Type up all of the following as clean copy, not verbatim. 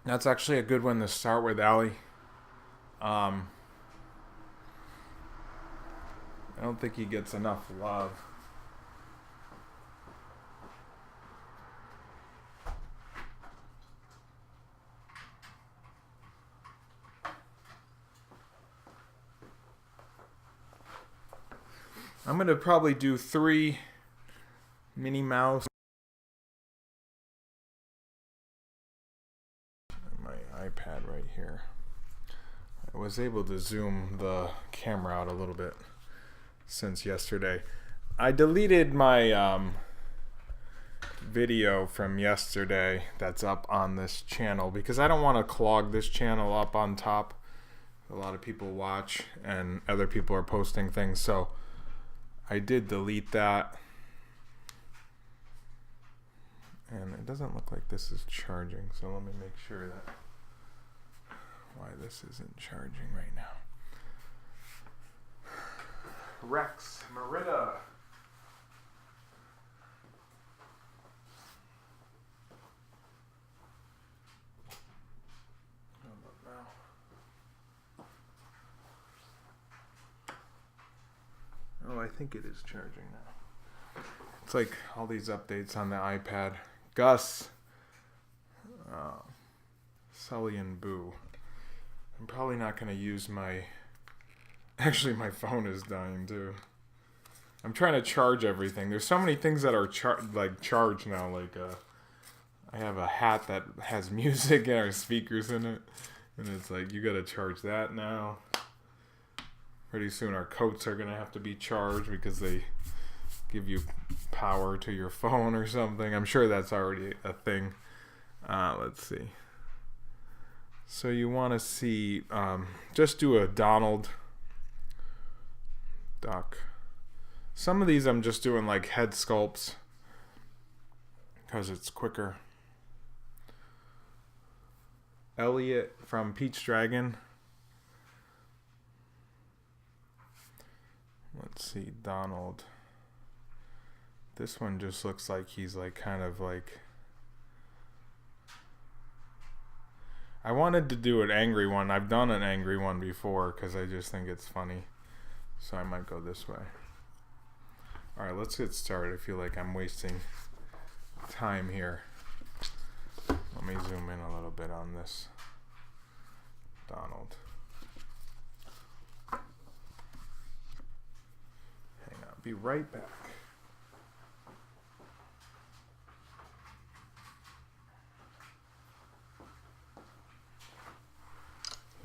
That's actually a good one to start with, Allie. Um, I don't think he gets enough love. I'm going to probably do 3 Minnie Mouse. My iPad right here. I was able to zoom the camera out a little bit since yesterday. I deleted my video from yesterday that's up on this channel because I don't want to clog this channel up on top. A lot of people watch and other people are posting things, so I did delete that. And it doesn't look like this is charging, so let me make sure that why this isn't charging right now. Rex, Merida. How about now? Oh, I think it is charging now. It's like all these updates on the iPad. Gus, Sully, and Boo. I'm probably not going to use my... Actually, my phone is dying too. I'm trying to charge everything. There's so many things that are charged now. Like, I have a hat that has music and speakers in it. And it's like, you got to charge that now. Pretty soon our coats are going to have to be charged because they give you power to your phone or something. I'm sure that's already a thing. Let's see. So you want to see, just do a Donald Duck. Some of these I'm just doing like head sculpts because it's quicker. Elliot from Peach Dragon. Let's see, Donald. This one just looks like he's like kind of like... I wanted to do an angry one. I've done an angry one before because I just think it's funny. So I might go this way. Alright, let's get started. I feel like I'm wasting time here. Let me zoom in a little bit on this Donald. Hang on, be right back.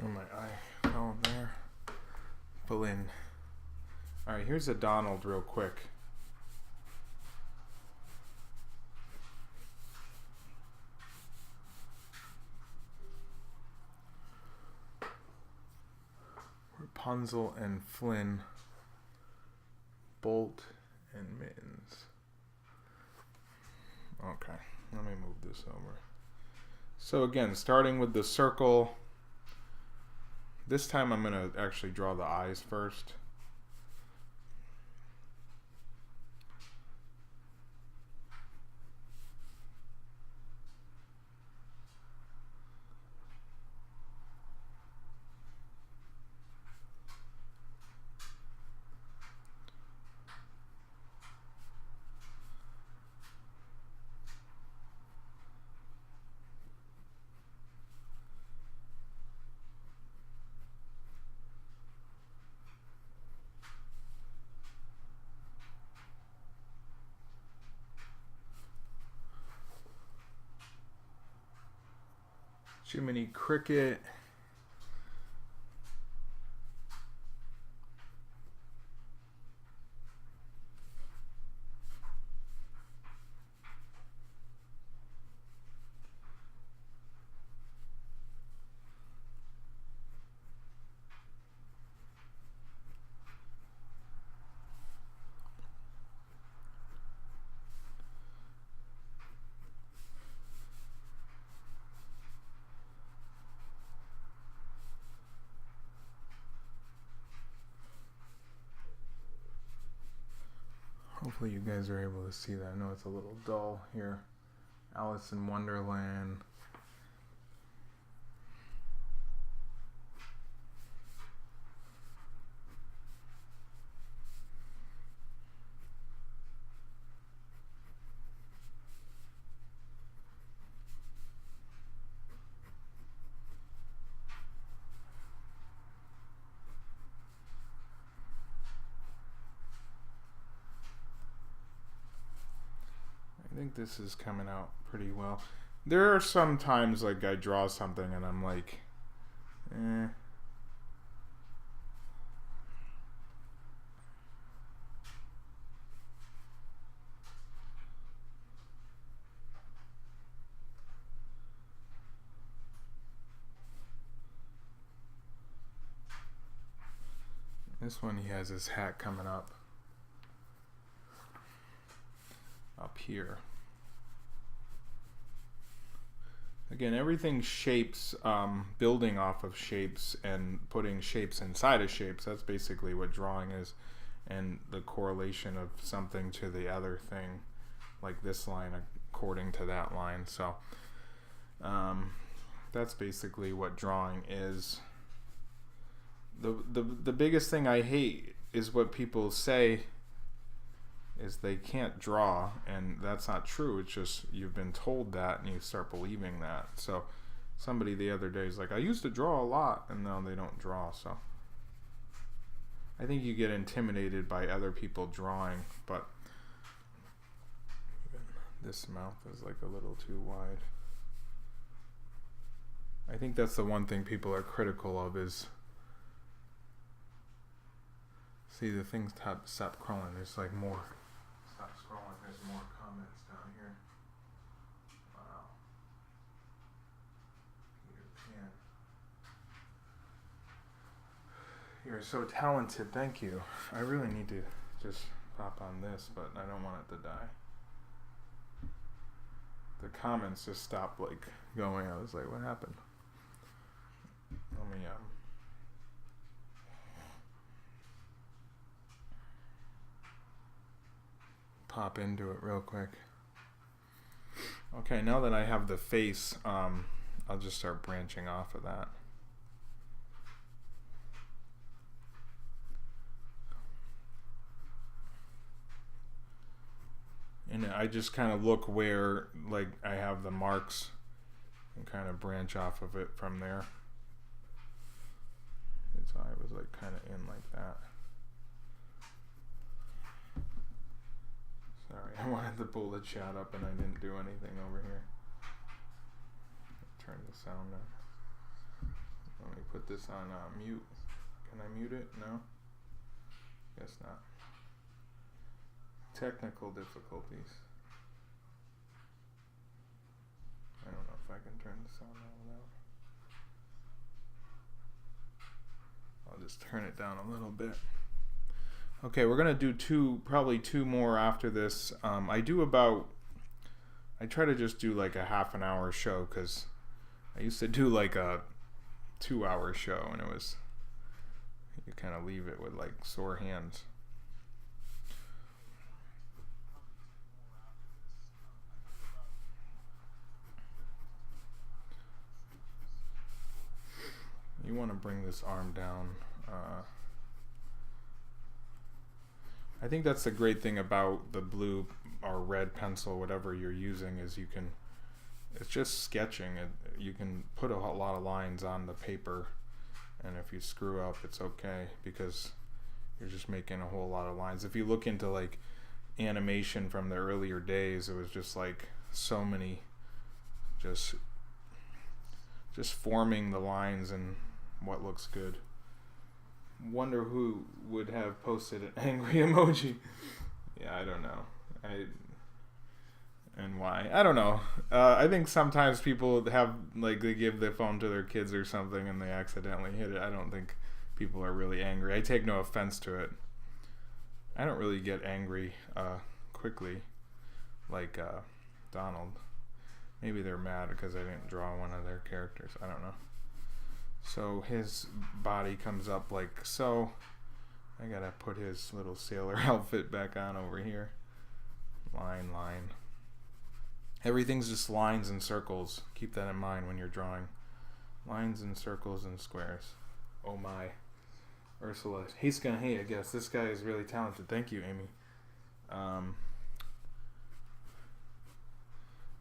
Oh, my iPhone there. Pull in. Alright, here's a Donald real quick. Rapunzel and Flynn. Bolt and Mittens. Okay, let me move this over. So again, starting with the circle. This time I'm going to actually draw the eyes first. Jiminy Cricket. Hopefully you guys are able to see that. I know it's a little dull here. Alice in Wonderland. I think this is coming out pretty well. There are some times like I draw something and I'm like, eh. This one, he has his hat coming up here. Again, everything shapes, building off of shapes and putting shapes inside of shapes. That's basically what drawing is, and the correlation of something to the other thing, like this line according to that line. So that's basically what drawing is. The biggest thing I hate is what people say is they can't draw, and that's not true. It's just you've been told that and you start believing that. So somebody the other day is like, I used to draw a lot, and now they don't draw. So I think you get intimidated by other people drawing, but this mouth is like a little too wide. I think that's the one thing people are critical of is, see, the things stop scrolling. There's like more. Stop scrolling. There's more comments down here. Wow. Peter Pan. You're so talented. Thank you. I really need to just pop on this, but I don't want it to die. The comments just stopped like going. I was like, what happened? Let me pop into it real quick. Okay, now that I have the face, I'll just start branching off of that. And I just kind of look where like I have the marks and kind of branch off of it from there. His eye was like kind of in like that. Sorry, I wanted to pull the chat up and I didn't do anything over here. Turn the sound on. Let me put this on mute. Can I mute it? No? Guess not. Technical difficulties. I don't know if I can turn the sound on without. I'll just turn it down a little bit. Okay, we're gonna do probably two more after this. I try to just do like a half an hour show because I used to do like a 2-hour show and it was, you kind of leave it with like sore hands. You want to bring this arm down. I think that's the great thing about the blue or red pencil, whatever you're using, is you can, it's just sketching. You can put a lot of lines on the paper, and if you screw up, it's okay because you're just making a whole lot of lines. If you look into like animation from the earlier days, it was just like so many, just forming the lines and what looks good. Wonder who would have posted an angry emoji. Yeah, I don't know. And why? I don't know. I think sometimes people have, like, they give their phone to their kids or something and they accidentally hit it. I don't think people are really angry. I take no offense to it. I don't really get angry quickly like Donald. Maybe they're mad because I didn't draw one of their characters. I don't know. So his body comes up like so. I gotta put his little sailor outfit back on over here. Line. Everything's just lines and circles. Keep that in mind when you're drawing. Lines and circles and squares. Oh my. Ursula. He's gonna hate, I guess. This guy is really talented. Thank you, Amy.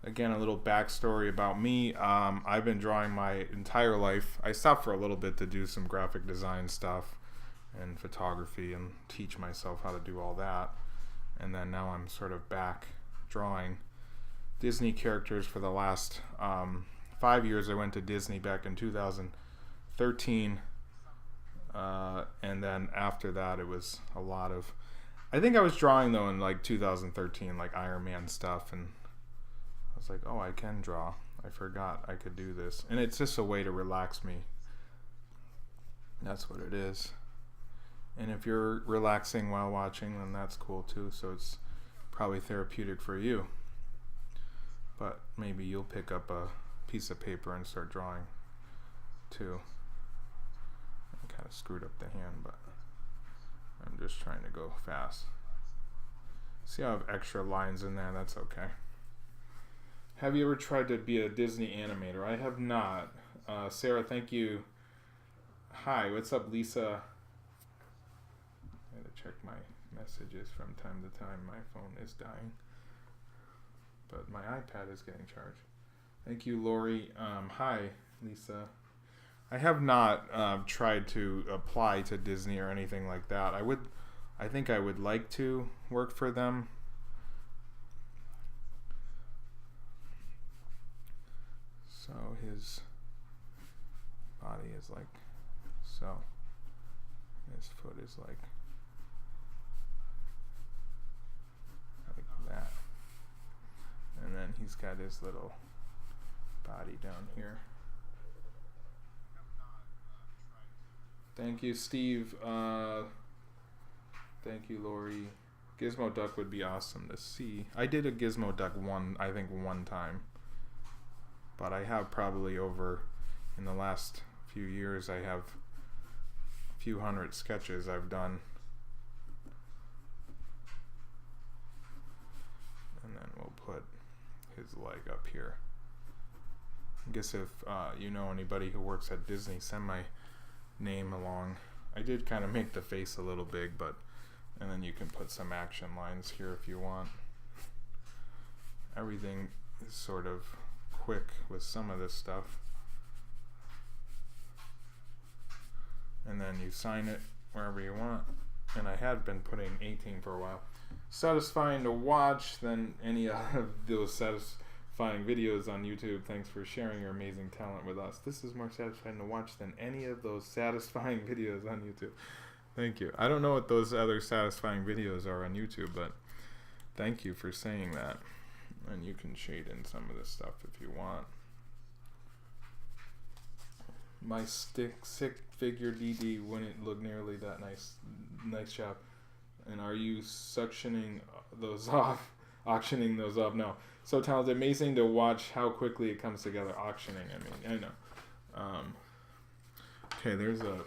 Again, a little backstory about me. I've been drawing my entire life. I stopped for a little bit to do some graphic design stuff and photography and teach myself how to do all that. And then now I'm sort of back drawing. Disney characters for the last 5 years. I went to Disney back in 2013. And then after that, it was a lot of... I think I was drawing, though, in like 2013, like Iron Man stuff. And I was like, oh, I can draw. I forgot I could do this. And it's just a way to relax me. That's what it is. And if you're relaxing while watching, then that's cool too. So it's probably therapeutic for you. But maybe you'll pick up a piece of paper and start drawing too. I kind of screwed up the hand, but I'm just trying to go fast. See how I have extra lines in there? That's okay. Have you ever tried to be a Disney animator? I have not. Sarah, thank you. Hi, what's up, Lisa? I gotta check my messages from time to time. My phone is dying, but my iPad is getting charged. Thank you, Lori. Hi, Lisa. I have not tried to apply to Disney or anything like that. I think I would like to work for them. So his body is like so. His foot is like that. And then he's got his little body down here. Thank you, Steve. Thank you, Lori. Gizmo Duck would be awesome to see. I did a Gizmo Duck one time. But I have probably in the last few years, I have a few hundred sketches I've done. And then we'll put his leg up here. I guess if you know anybody who works at Disney, send my name along. I did kind of make the face a little big, and then you can put some action lines here if you want. Everything is sort of quick with some of this stuff. And then you sign it wherever you want. And I had been putting 18 for a while. Satisfying to watch than any of those satisfying videos on YouTube. Thanks for sharing your amazing talent with us. This is more satisfying to watch than any of those satisfying videos on YouTube. Thank you. I don't know what those other satisfying videos are on YouTube, but thank you for saying that. And you can shade in some of this stuff if you want. My sick figure DD wouldn't look nearly that nice. Nice job. And are you auctioning those off? No. So talented, amazing to watch how quickly it comes together. Auctioning, I know. Okay, there's a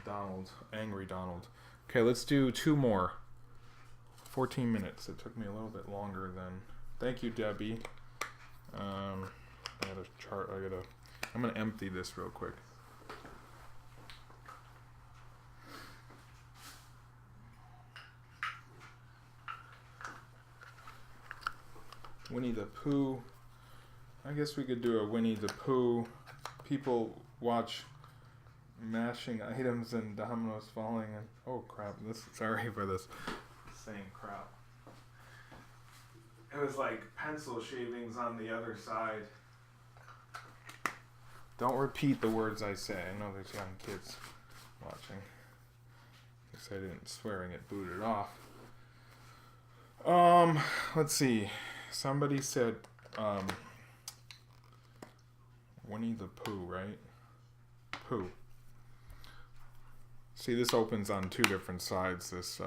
Donald, angry Donald. Okay, let's do 2 more. 14 minutes. It took me a little bit longer than. Thank you, Debbie. I'm gonna empty this real quick. Winnie the Pooh. I guess we could do a Winnie the Pooh. People watch mashing items and dominoes falling and oh crap, sorry for this saying crap. It was like pencil shavings on the other side. Don't repeat the words I say. I know there's young kids watching. Guess I didn't swear and get booted off. Let's see. Somebody said Winnie the Pooh, right? Pooh. See, this opens on 2 different sides, this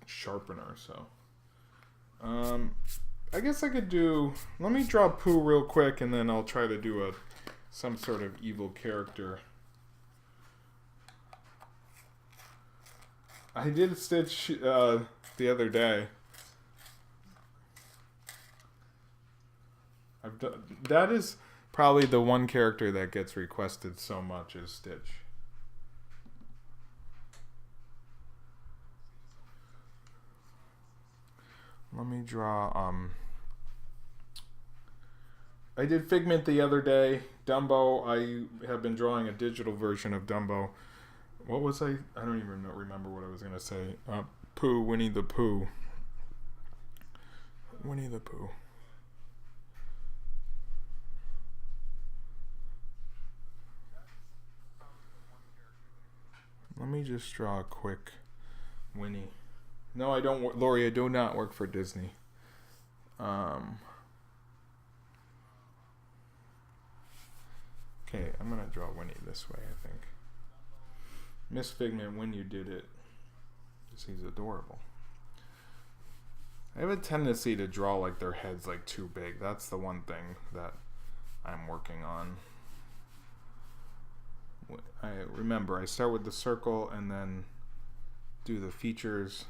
sharpener, so I guess I could do, let me draw Pooh real quick and then I'll try to do some sort of evil character. I did Stitch the other day. That is probably the one character that gets requested so much is Stitch. Let me draw, I did Figment the other day. Dumbo, I have been drawing a digital version of Dumbo. What was I don't even remember what I was going to say. Pooh, Winnie the Pooh. Winnie the Pooh. Let me just draw a quick Winnie. No, I don't. Lori, I do not work for Disney. Okay, I'm gonna draw Winnie this way, I think. Miss Figment, when you did it, he's adorable. I have a tendency to draw like their heads like too big. That's the one thing that I'm working on. I remember I start with the circle and then do the features.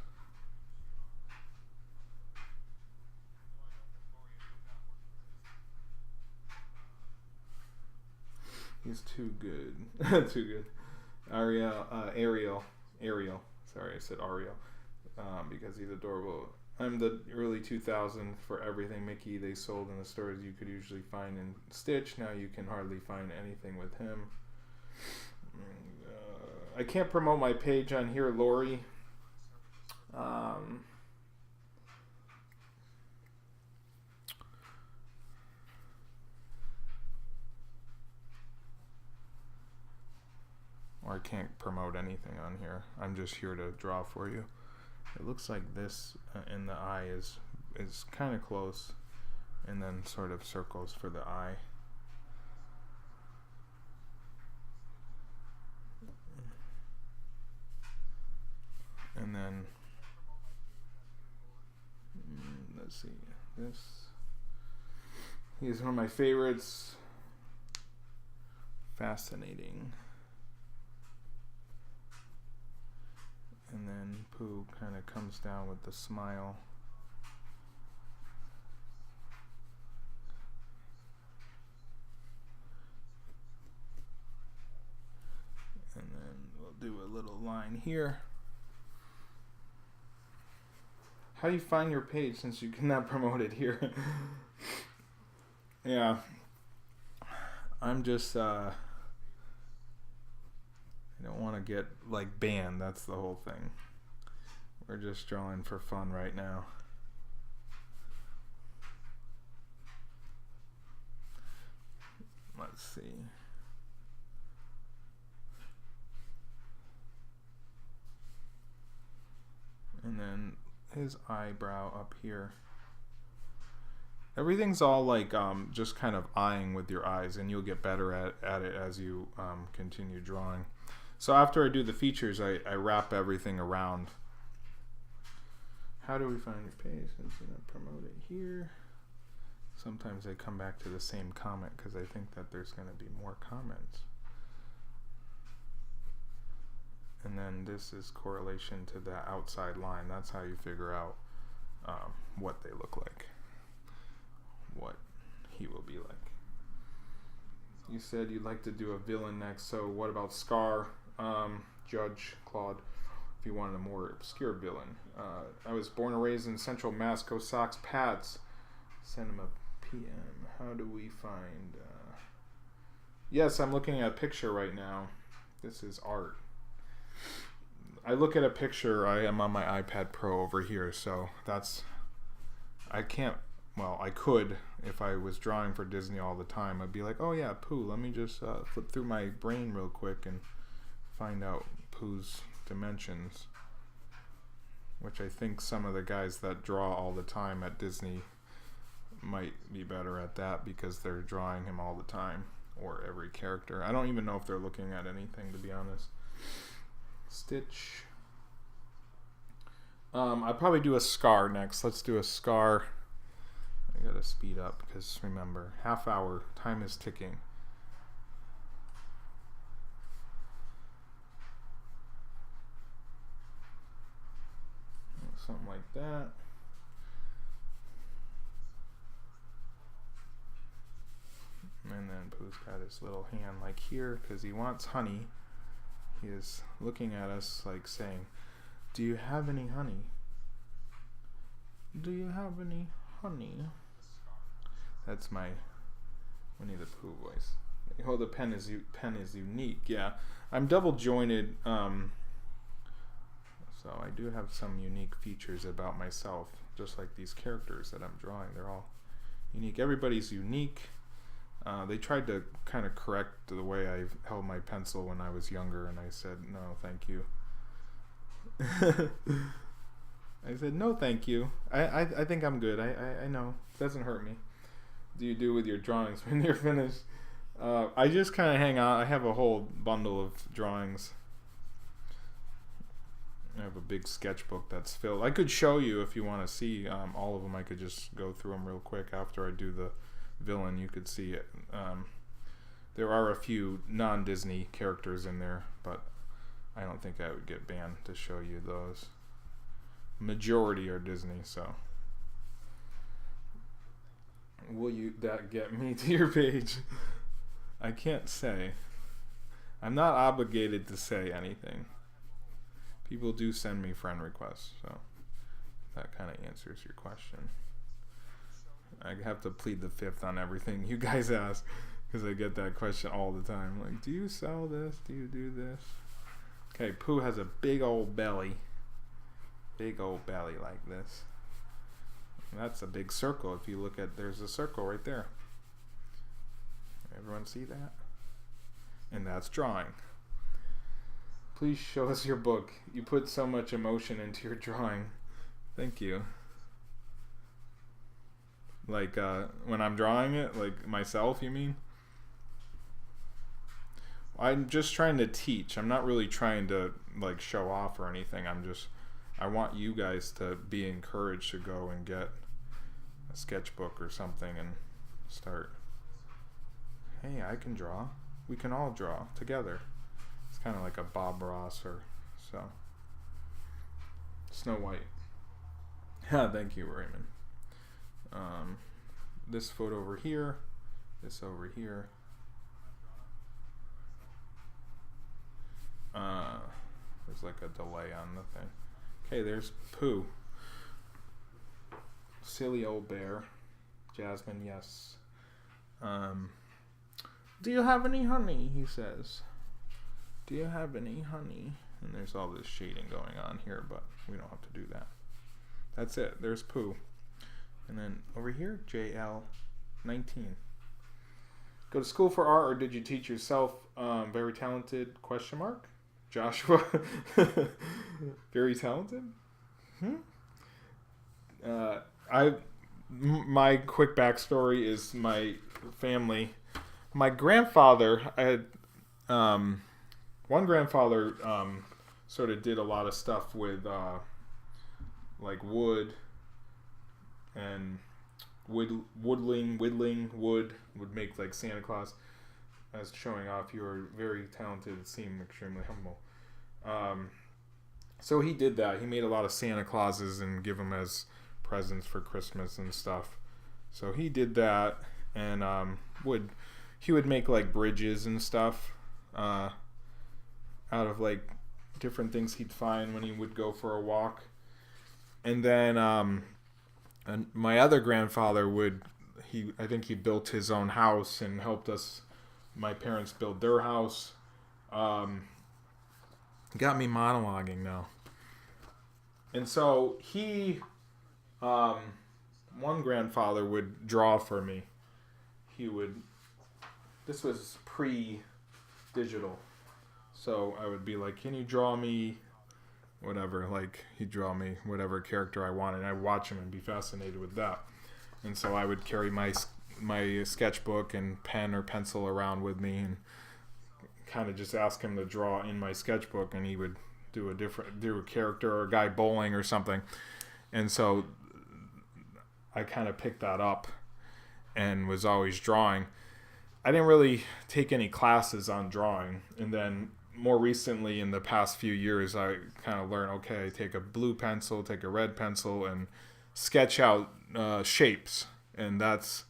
He's too good. Too good. Ariel. Sorry, I said Ariel. Because he's adorable. I'm the early 2000s for everything Mickey they sold in the stores you could usually find in Stitch. Now you can hardly find anything with him. I can't promote my page on here, Lori. Or I can't promote anything on here. I'm just here to draw for you. It looks like this in the eye is kind of close, and then sort of circles for the eye. And then let's see, this. He's one of my favorites. Fascinating. And then Pooh kind of comes down with the smile. And then we'll do a little line here. How do you find your page since you cannot promote it here? Yeah. I'm just I don't want to get like banned. That's the whole thing. We're just drawing for fun right now. Let's see. And then his eyebrow up here. Everything's all like just kind of eyeing with your eyes, and you'll get better at it as you continue drawing. So after I do the features, I wrap everything around. How do we find your page? I'm going to promote it here. Sometimes I come back to the same comment because I think that there's going to be more comments. And then this is correlation to the outside line. That's how you figure out what they look like, what he will be like. You said you'd like to do a villain next, so what about Scar, Judge Claude, if you wanted a more obscure villain? I was born and raised in Central Mass, go Sox Pats. Send him a PM. How do we find... Yes, I'm looking at a picture right now. This is art. I look at a picture, I am on my iPad Pro over here, so that's... I can't... Well, I could, if I was drawing for Disney all the time, I'd be like, oh yeah, Pooh, let me just flip through my brain real quick and find out Pooh's dimensions. Which I think some of the guys that draw all the time at Disney might be better at that because they're drawing him all the time, or every character. I don't even know if they're looking at anything, to be honest. Stitch. I'll probably do a Scar next. Let's do a Scar. I gotta speed up because remember, half hour, time is ticking. Something like that. And then Pooh's got his little hand like here because he wants honey. He is looking at us like saying, do you have any honey? Do you have any honey? That's my Winnie the Pooh voice. Oh, the pen is unique. Yeah, I'm double jointed, so So I do have some unique features about myself, just like these characters that I'm drawing. They're all unique. Everybody's unique. They tried to kind of correct the way I held my pencil when I was younger, and I said, no, thank you. I said, no, thank you. I think I'm good. I know. It doesn't hurt me. Do you do with your drawings when you're finished? I just kind of hang out. I have a whole bundle of drawings. I have a big sketchbook that's filled. I could show you if you want to see all of them. I could just go through them real quick after I do the villain. You could see it. There are a few non-Disney characters in there, but I don't think I would get banned to show you those. Majority are Disney, so. Will you that get me to your page? I can't say. I'm not obligated to say anything. People do send me friend requests, so that kind of answers your question. I have to plead the fifth on everything you guys ask, because I get that question all the time. Like, do you sell this? Do you do this? Okay, Pooh has a big old belly. Big old belly like this. And that's a big circle. If you look at, there's a circle right there. Everyone see that? And that's drawing. Please show us your book. You put so much emotion into your drawing. Thank you. Like when I'm drawing it, like myself, you mean? I'm just trying to teach. I'm not really trying to like show off or anything. I want you guys to be encouraged to go and get a sketchbook or something and start. Hey, I can draw. We can all draw together. It's kind of like a Bob Ross or so. Snow White. Thank you, Raymond. This photo over here. This over here. There's like a delay on the thing. Okay, there's Pooh. Silly old bear. Jasmine, yes. Do you have any honey? He says. Do you have any honey? And there's all this shading going on here, but we don't have to do that. That's it. There's Pooh. And then over here, JL 19. Go to school for art, or did you teach yourself? Very talented, question mark? Joshua. Very talented? My quick backstory is my family. My grandfather, I had one grandfather sort of did a lot of stuff with like wood and whittling wood, would make like Santa Claus. As showing off, you were very talented. It seemed extremely humble. So he did that. He made a lot of Santa Clauses and give them as presents for Christmas and stuff. So he did that, and he would make like bridges and stuff out of like different things he'd find when he would go for a walk. And then and my other grandfather I think he built his own house and helped us, my parents, build their house. Got me monologuing now. And so one grandfather would draw for me. This was pre-digital. So I would be like, can you draw me whatever? Like, he'd draw me whatever character I wanted. And I'd watch him and be fascinated with that. And so I would carry my sketchbook and pen or pencil around with me and kind of just ask him to draw in my sketchbook, and he would do a character or a guy bowling or something. And so I kind of picked that up and was always drawing. I didn't really take any classes on drawing, and then more recently in the past few years I kind of learned, okay, take a blue pencil, take a red pencil, and sketch out shapes. And that's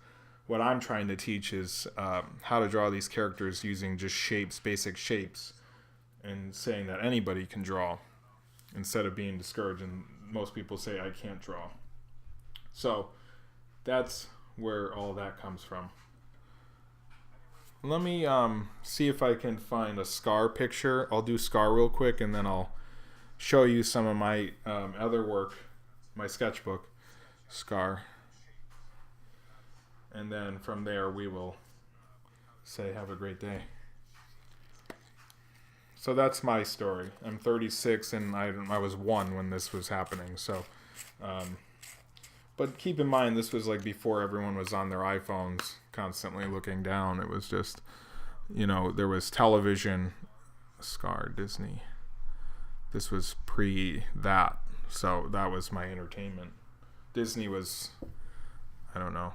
what I'm trying to teach, is how to draw these characters using just shapes, basic shapes, and saying that anybody can draw instead of being discouraged. And most people say, I can't draw. So that's where all that comes from. Let me see if I can find a Scar picture. I'll do Scar real quick, and then I'll show you some of my other work, my sketchbook, Scar. And then from there we will say have a great day. So that's my story. I'm 36 and I was 1 when this was happening. So, but keep in mind this was like before everyone was on their iPhones constantly looking down. It was just, there was television, Scar, Disney. This was pre that. So that was my entertainment. Disney was, I don't know,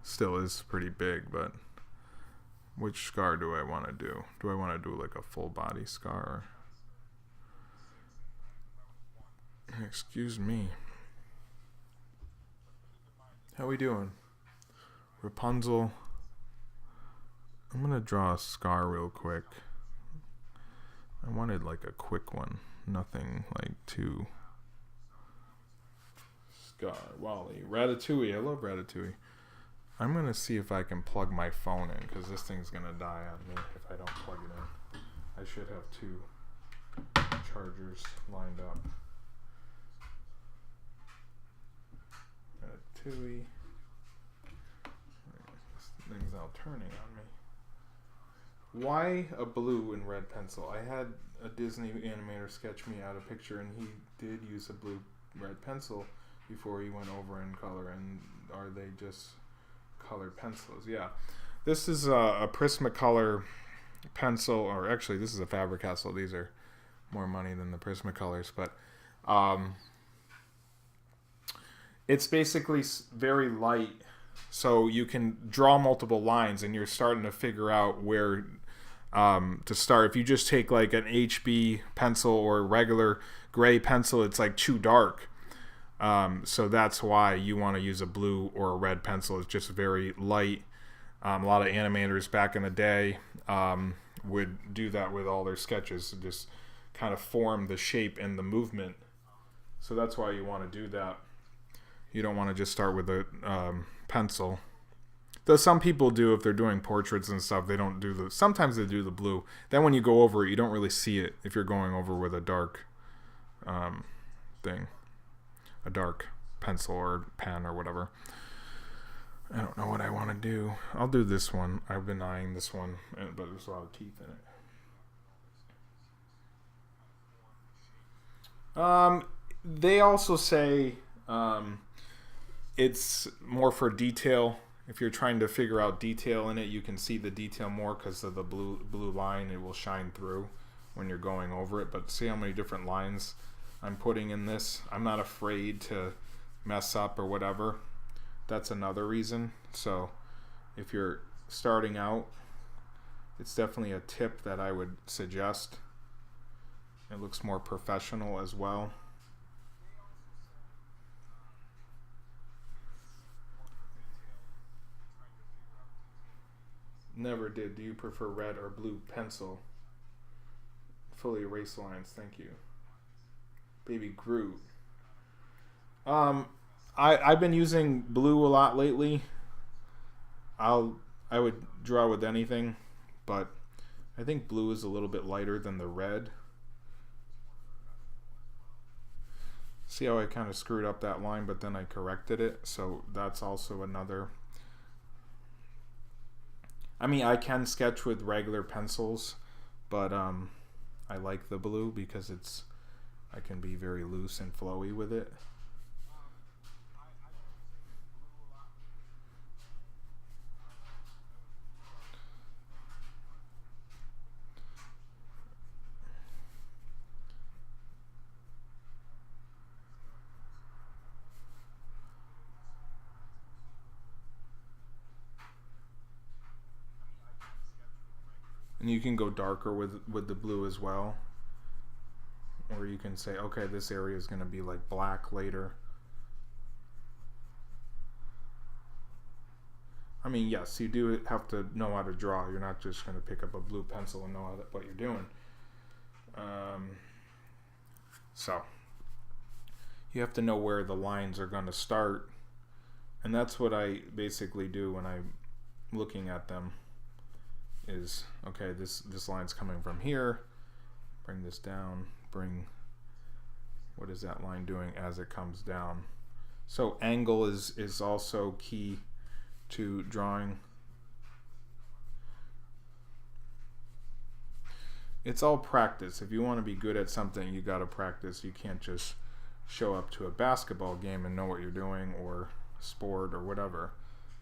still is pretty big, but which Scar do I want to do? Do I want to do like a full body Scar? Excuse me. How we doing? Rapunzel. I'm going to draw a Scar real quick. I wanted like a quick one. Nothing like too... Scar, Wally, Ratatouille. I love Ratatouille. I'm going to see if I can plug my phone in, because this thing's going to die on me if I don't plug it in. I should have 2 chargers lined up. Ratatouille. This thing's now turning on me. Why a blue and red pencil? I had a Disney animator sketch me out a picture, and he did use a blue red pencil before he went over in color. And are they just colored pencils? Yeah, this is a Prismacolor pencil, or actually this is a Faber-Castell. These are more money than the Prismacolors, but it's basically very light, so you can draw multiple lines, and you're starting to figure out where to start. If you just take like an HB pencil or a regular gray pencil, it's like too dark. So that's why you want to use a blue or a red pencil. It's just very light. A lot of animators back in the day would do that with all their sketches, to just kind of form the shape and the movement. So that's why you want to do that. You don't want to just start with a pencil. Though some people do, if they're doing portraits and stuff, they don't do the... Sometimes they do the blue. Then when you go over it, you don't really see it if you're going over with a dark thing. A dark pencil or pen or whatever. I don't know what I want to do. I'll do this one. I've been eyeing this one, but there's a lot of teeth in it. They also say it's more for detail. If you're trying to figure out detail in it, you can see the detail more because of the blue line. It will shine through when you're going over it. But see how many different lines I'm putting in this. I'm not afraid to mess up or whatever. That's another reason. So if you're starting out, it's definitely a tip that I would suggest. It looks more professional as well. Never did. Do you prefer red or blue pencil? Fully erase lines. Thank you. Baby Groot. I've been using blue a lot lately. I would draw with anything, but I think blue is a little bit lighter than the red. See how I kind of screwed up that line, but then I corrected it, so that's also another... I mean, I can sketch with regular pencils, but I like the blue because I can be very loose and flowy with it. And you can go darker with the blue as well. Or you can say, okay, this area is going to be like black later. I mean, yes, you do have to know how to draw. You're not just going to pick up a blue pencil and know what you're doing. So, you have to know where the lines are going to start. And that's what I basically do when I'm looking at them. Is, okay, this line's coming from here. Bring this down. Bring What is that line doing as it comes down? So angle is also key to drawing. It's all practice. If you want to be good at something, you got to practice. You can't just show up to a basketball game and know what you're doing, or sport or whatever.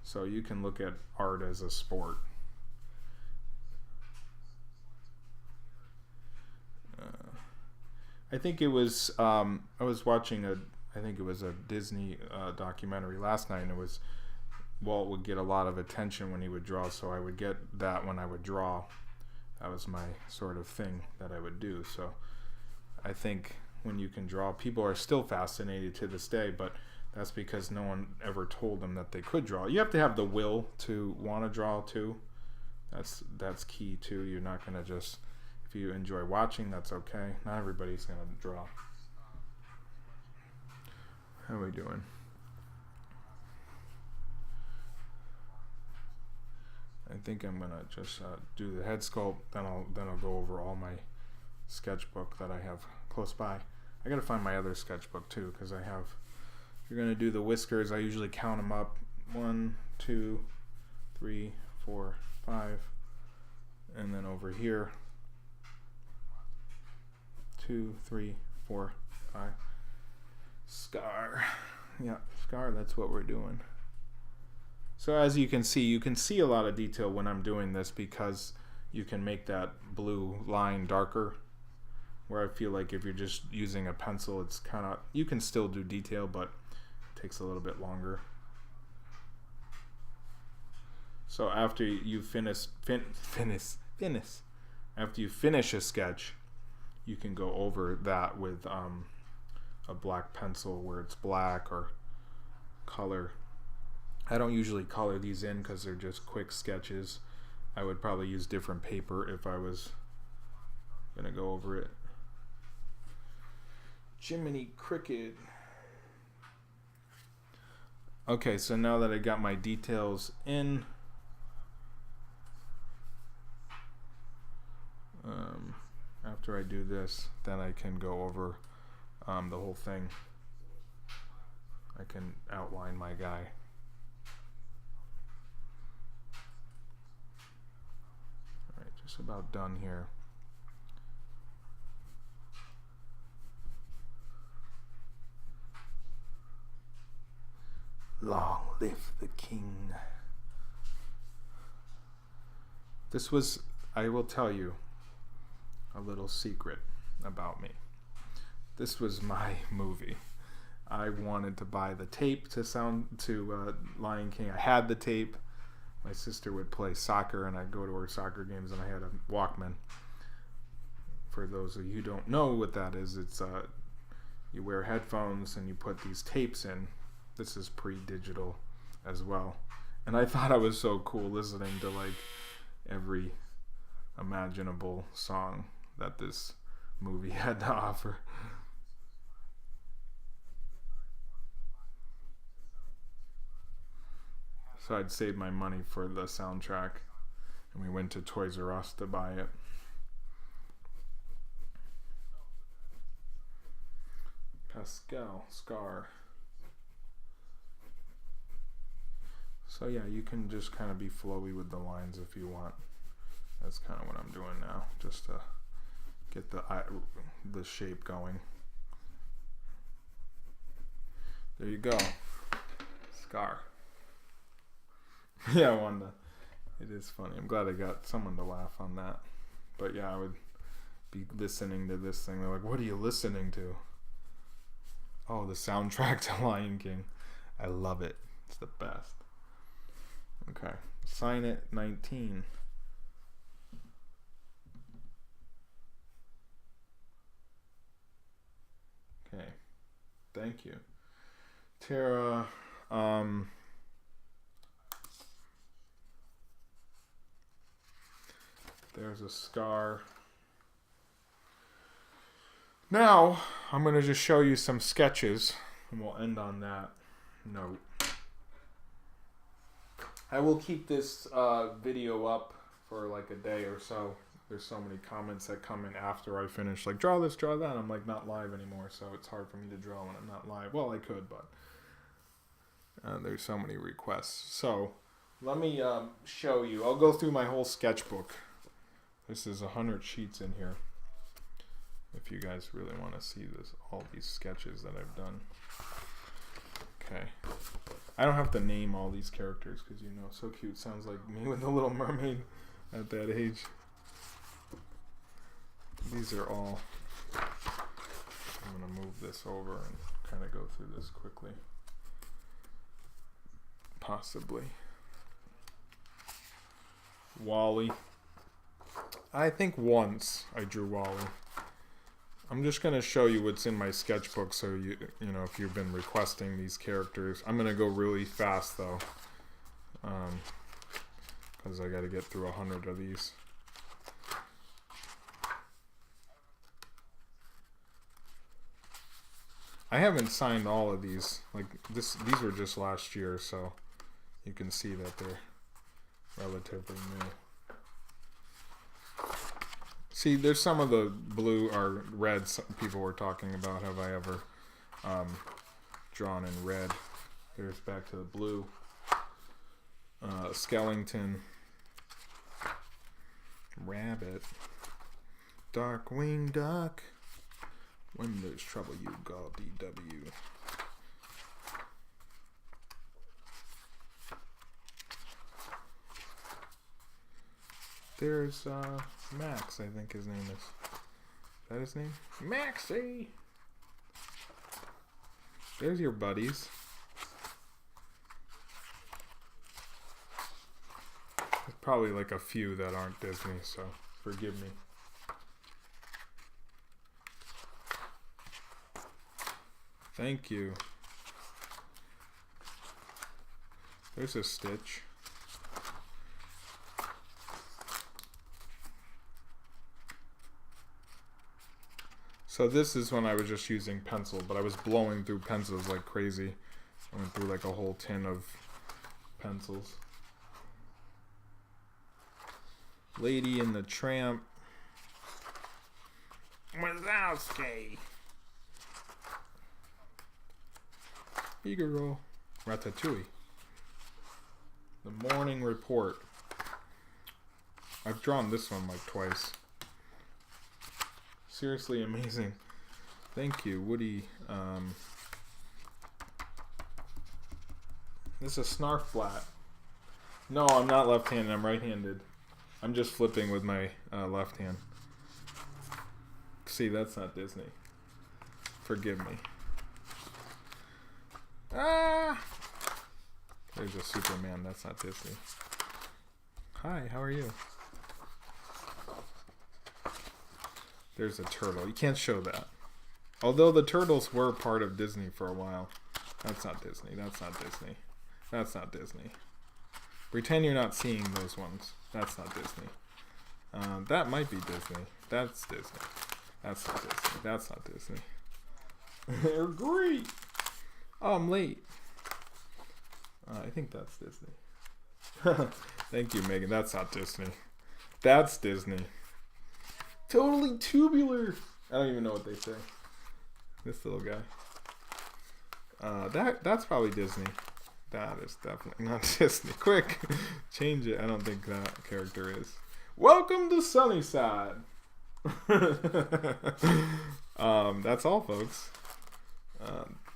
So you can look at art as a sport. I think it was I was watching I think it was a Disney documentary last night, and it was Walt would get a lot of attention when he would draw, so I would get that when I would draw. That was my sort of thing that I would do. So I think when you can draw, people are still fascinated to this day, but that's because no one ever told them that they could draw. You have to have the will to want to draw too. That's key too. You're not going to just, if you enjoy watching, that's okay. Not everybody's going to draw. How are we doing? I think I'm gonna just do the head sculpt. Then I'll go over all my sketchbook that I have close by. I gotta find my other sketchbook too, because I have. If you're gonna do the whiskers, I usually count them up: 1, 2, 3, 4, 5, and then over here 2, 3, 4, 5. Scar. Yeah, scar. That's what we're doing. So as you can see a lot of detail when I'm doing this, because you can make that blue line darker, where I feel like if you're just using a pencil, it's kind of, you can still do detail, but it takes a little bit longer. So after you after you finish a sketch, you can go over that with a black pencil where it's black, or color. I don't usually color these in because they're just quick sketches. I would probably use different paper if I was gonna go over it. Jiminy Cricket. Okay, so now that I got my details in, after I do this, then I can go over the whole thing. I can outline my guy. Alright, just about done here. Long live the king. This was, I will tell you a little secret about me. This was my movie. I wanted to buy the tape to Lion King. I had the tape. My sister would play soccer, and I'd go to her soccer games, and I had a Walkman. For those of you who don't know what that is, it's you wear headphones and you put these tapes in. This is pre-digital as well. And I thought I was so cool listening to like every imaginable song that this movie had to offer. So I'd save my money for the soundtrack, and we went to Toys R Us to buy it. Pascal, Scar. So yeah, you can just kind of be flowy with the lines if you want. That's kind of what I'm doing now, just to get the shape going. There you go. Scar. Yeah, Wanda. It is funny. I'm glad I got someone to laugh on that. But yeah, I would be listening to this thing. They're like, what are you listening to? Oh, the soundtrack to Lion King. I love it. It's the best. Okay. Sign it 19. Okay. Thank you. Tara, there's a scar. Now, I'm going to just show you some sketches, and we'll end on that note. I will keep this video up for like a day or so, there's so many comments that come in after I finish, like, draw this, draw that. I'm like, not live anymore, so it's hard for me to draw when I'm not live. Well, I could, but there's so many requests. So let me show you. I'll go through my whole sketchbook. This is 100 sheets in here. If you guys really want to see this, all these sketches that I've done. Okay. I don't have to name all these characters because, you know, so cute. Sounds like me with the Little Mermaid at that age. These are all. I'm going to move this over and kind of go through this quickly. Possibly. Wally. I think once I drew Wally. I'm just going to show you what's in my sketchbook so you know, if you've been requesting these characters. I'm going to go really fast though. Because I got to get through 100 of these. I haven't signed all of these. Like these were just last year, so you can see that they're relatively new. See, there's some of the blue or red people were talking about. Have I ever drawn in red? There's back to the blue. Skellington. Rabbit. Darkwing Duck. When there's trouble, you call DW. There's Max, I think his name is. Is that his name? Maxie! There's your buddies. There's probably like a few that aren't Disney, so forgive me. Thank you. There's a Stitch. So this is when I was just using pencil, but I was blowing through pencils like crazy. I went through like a whole tin of pencils. Lady and the Tramp. Wazowski. Figaro. Ratatouille. The Morning Report. I've drawn this one like twice. Seriously amazing. Thank you, Woody. This is a Snarfblat. No, I'm not left-handed. I'm right-handed. I'm just flipping with my left hand. See, that's not Disney. Forgive me. Ah! There's a Superman. That's not Disney. Hi, how are you? There's a turtle. You can't show that. Although the turtles were part of Disney for a while. That's not Disney. That's not Disney. That's not Disney. Pretend you're not seeing those ones. That's not Disney. That might be Disney. That's Disney. That's not Disney. That's not Disney. They're great. Oh, I'm late. I think that's Disney. Thank you, Megan. That's not Disney. That's Disney. Totally tubular. I don't even know what they say. This little guy. That's probably Disney. That is definitely not Disney. Quick, change it. I don't think that character is. Welcome to Sunnyside. That's all, folks.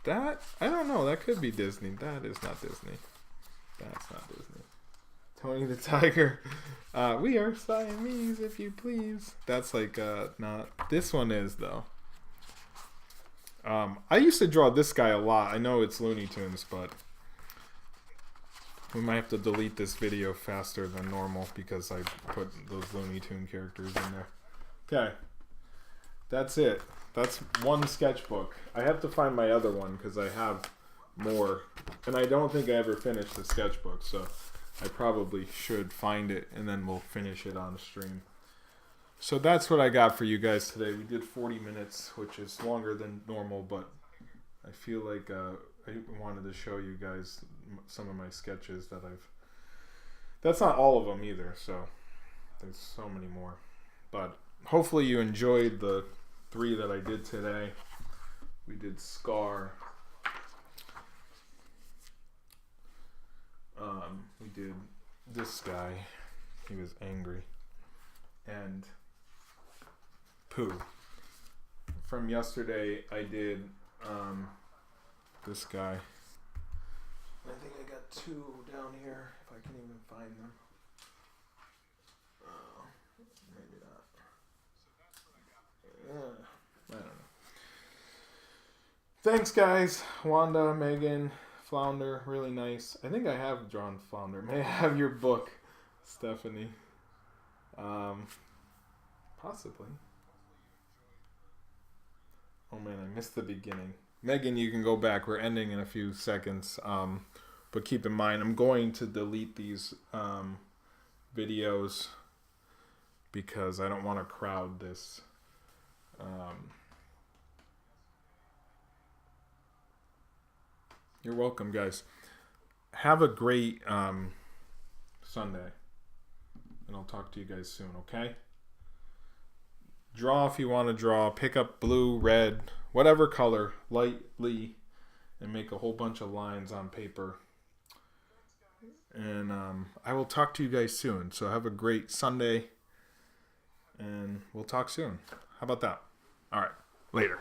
That I don't know. That could be Disney. That is not Disney. That's not Disney. Tony the Tiger. We are Siamese, if you please. That's like not. This one is though. I used to draw this guy a lot. I know it's Looney Tunes, but we might have to delete this video faster than normal because I put those Looney Tune characters in there. Okay. That's it. That's one sketchbook. I have to find my other one because I have more. And I don't think I ever finished the sketchbook, so I probably should find it and then we'll finish it on stream. So that's what I got for you guys today. We did 40 minutes, which is longer than normal, but I feel like I wanted to show you guys some of my sketches that I've... That's not all of them either, so there's so many more. But hopefully you enjoyed the 3 that I did today. We did Scar. We did this guy. He was angry. And Pooh. From yesterday, I did this guy. I think I got 2 down here, if I can even find them. Maybe not. I don't know. Thanks, guys. Wanda, Megan, Flounder, really nice. I think I have drawn Flounder. May I have your book, Stephanie? Possibly. Oh man, I missed the beginning. Megan, you can go back. We're ending in a few seconds. But keep in mind, I'm going to delete these videos because I don't want to crowd this. You're welcome, guys. Have a great Sunday. And I'll talk to you guys soon, okay? Draw if you want to draw. Pick up blue, red, whatever color, lightly, and make a whole bunch of lines on paper. And I will talk to you guys soon. So have a great Sunday. And we'll talk soon. How about that? All right. Later.